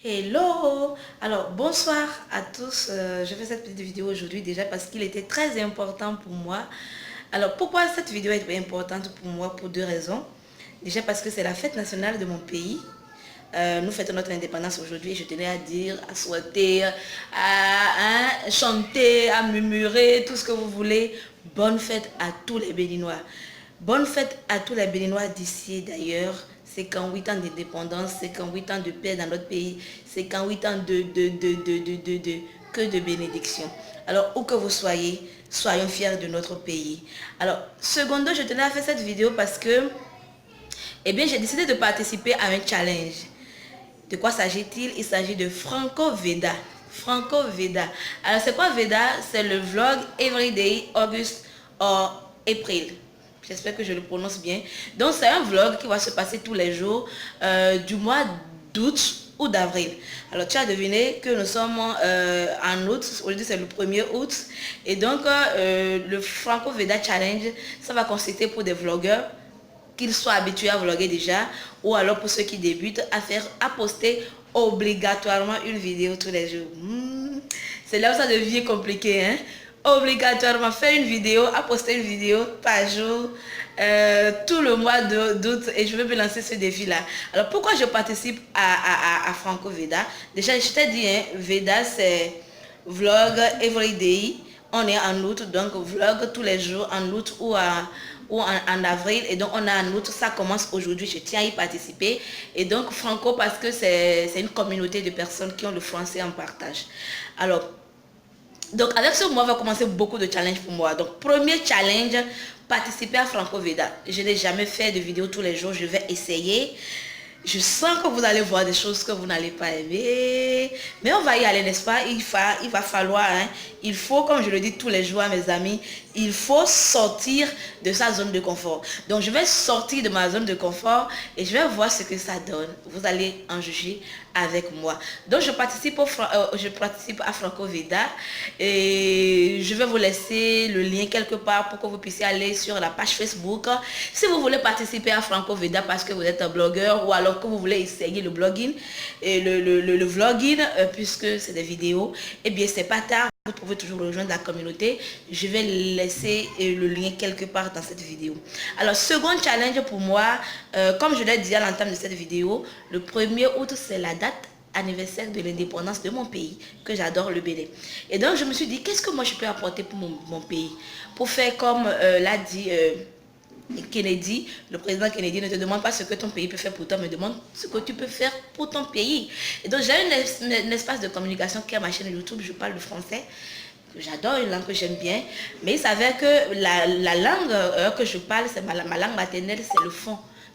Hello! Alors, bonsoir à tous. Je fais cette petite vidéo aujourd'hui déjà parce qu'il était très important pour moi. Alors, pourquoi cette vidéo est importante pour moi? Pour deux raisons. Déjà parce que c'est la fête nationale de mon pays. Nous fêtons notre indépendance aujourd'hui et je tenais à dire, à souhaiter, à chanter, à murmurer, tout ce que vous voulez. Bonne fête à tous les Béninois. Bonne fête à tous les Béninois d'ici et d'ailleurs. C'est qu'en 8 ans d'indépendance, c'est qu'en 8 ans de paix dans notre pays, c'est qu'en 8 ans que de bénédiction. Alors, où que vous soyez, soyons fiers de notre pays. Alors, secondo, je tenais à faire cette vidéo parce que, eh bien, j'ai décidé de participer à un challenge. De quoi s'agit-il? Il s'agit de Franco Veda. Franco Veda. Alors, c'est quoi Veda? C'est le vlog Everyday August or April. J'espère que je le prononce bien. Donc, c'est un vlog qui va se passer tous les jours du mois d'août ou d'avril. Alors, tu as deviné que nous sommes en août. Aujourd'hui, c'est le 1er août. Et donc, le Franco Veda Challenge, ça va consister pour des vlogueurs qu'ils soient habitués à vlogger déjà, ou alors pour ceux qui débutent, à poster obligatoirement une vidéo tous les jours. C'est là où ça devient compliqué, hein? Obligatoirement faire une vidéo, à poster une vidéo par jour, tout le mois d'août, et je vais me lancer ce défi-là. Alors pourquoi je participe à Franco Veda? Déjà, je t'ai dit, hein, Veda c'est vlog everyday. On est en août, donc vlog tous les jours en août ou en avril. Et donc on a en août, ça commence aujourd'hui, je tiens à y participer. Et donc Franco parce que c'est une communauté de personnes qui ont le français en partage. Alors, donc avec ce mois va commencer beaucoup de challenges pour moi. Donc premier challenge, participer à Franco Veda. Je n'ai jamais fait de vidéo tous les jours, je vais essayer. Je sens que vous allez voir des choses que vous n'allez pas aimer. Mais on va y aller, n'est-ce pas? Il va falloir, hein, il faut, comme je le dis tous les jours à mes amis, il faut sortir de sa zone de confort. Donc je vais sortir de ma zone de confort et je vais voir ce que ça donne. Vous allez en juger avec moi. Donc je participe à Franco Veda et je vais vous laisser le lien quelque part pour que vous puissiez aller sur la page Facebook. Si vous voulez participer à Franco Veda parce que vous êtes un blogueur ou alors que vous voulez essayer le blogging et le vlogging puisque c'est des vidéos, eh bien c'est pas tard. Vous pouvez toujours rejoindre la communauté. Je vais laisser le lien quelque part dans cette vidéo. Alors, second challenge pour moi, comme je l'ai dit à l'entame de cette vidéo, le 1er août, c'est la date anniversaire de l'indépendance de mon pays, que j'adore, le Bénin. Et donc, je me suis dit, qu'est-ce que moi je peux apporter pour mon pays? Pour faire comme l'a dit Kennedy, le président Kennedy ne te demande pas ce que ton pays peut faire pour toi, mais demande ce que tu peux faire pour ton pays. Et donc j'ai un espace de communication qui est ma chaîne YouTube, je parle le français, que j'adore, une langue que j'aime bien, mais il s'avère que la langue que je parle, c'est ma langue maternelle,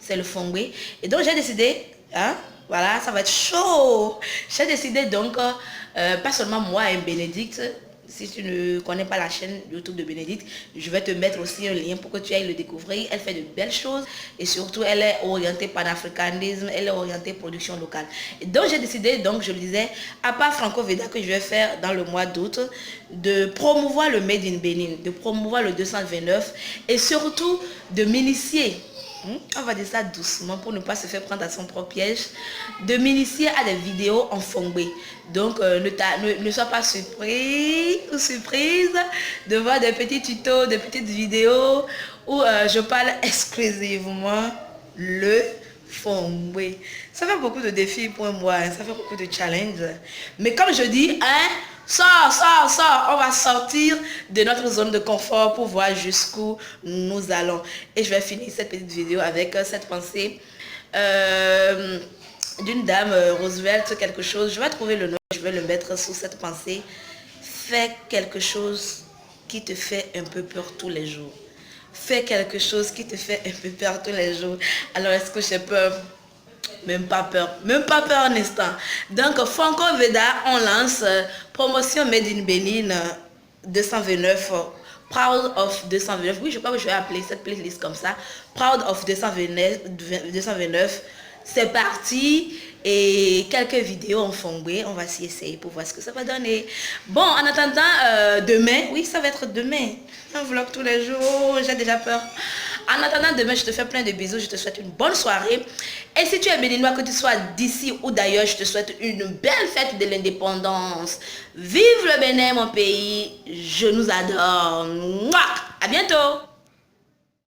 c'est le fongbe. Et donc j'ai décidé, hein, voilà, ça va être chaud. J'ai décidé donc, pas seulement moi et Bénédicte. Si tu ne connais pas la chaîne YouTube de Bénédicte, je vais te mettre aussi un lien pour que tu ailles le découvrir. Elle fait de belles choses et surtout elle est orientée panafricanisme, elle est orientée production locale. Et donc j'ai décidé, donc je le disais, à part Franco Veda que je vais faire dans le mois d'août, de promouvoir le Made in Bénin, de promouvoir le 229 et surtout de m'initier. On va dire ça doucement pour ne pas se faire prendre à son propre piège, de m'initier à des vidéos en fongbe. Donc ne sois pas surpris ou surprise de voir des petits tutos, des petites vidéos où je parle exclusivement le fongbe. Ça fait beaucoup de défis pour moi, hein, ça fait beaucoup de challenges. Mais comme je dis, hein, sors, on va sortir de notre zone de confort pour voir jusqu'où nous allons. Et je vais finir cette petite vidéo avec cette pensée d'une dame, Roosevelt, quelque chose. Je vais trouver le nom, je vais le mettre sous cette pensée. Fais quelque chose qui te fait un peu peur tous les jours. Fais quelque chose qui te fait un peu peur tous les jours. Alors, est-ce que j'ai peur? Même pas peur un instant. Donc, Franco Veda, on lance promotion Made in Bénin 229, Proud of 229. Oui, je crois que je vais appeler cette playlist comme ça. Proud of 229. C'est parti. Et quelques vidéos en fongbe. On va s'y essayer pour voir ce que ça va donner. Bon, en attendant, demain, oui, ça va être demain. Un vlog tous les jours, j'ai déjà peur. En attendant demain, je te fais plein de bisous. Je te souhaite une bonne soirée. Et si tu es béninois, que tu sois d'ici ou d'ailleurs, je te souhaite une belle fête de l'indépendance. Vive le Bénin, mon pays. Je nous adore. Mouah! À bientôt.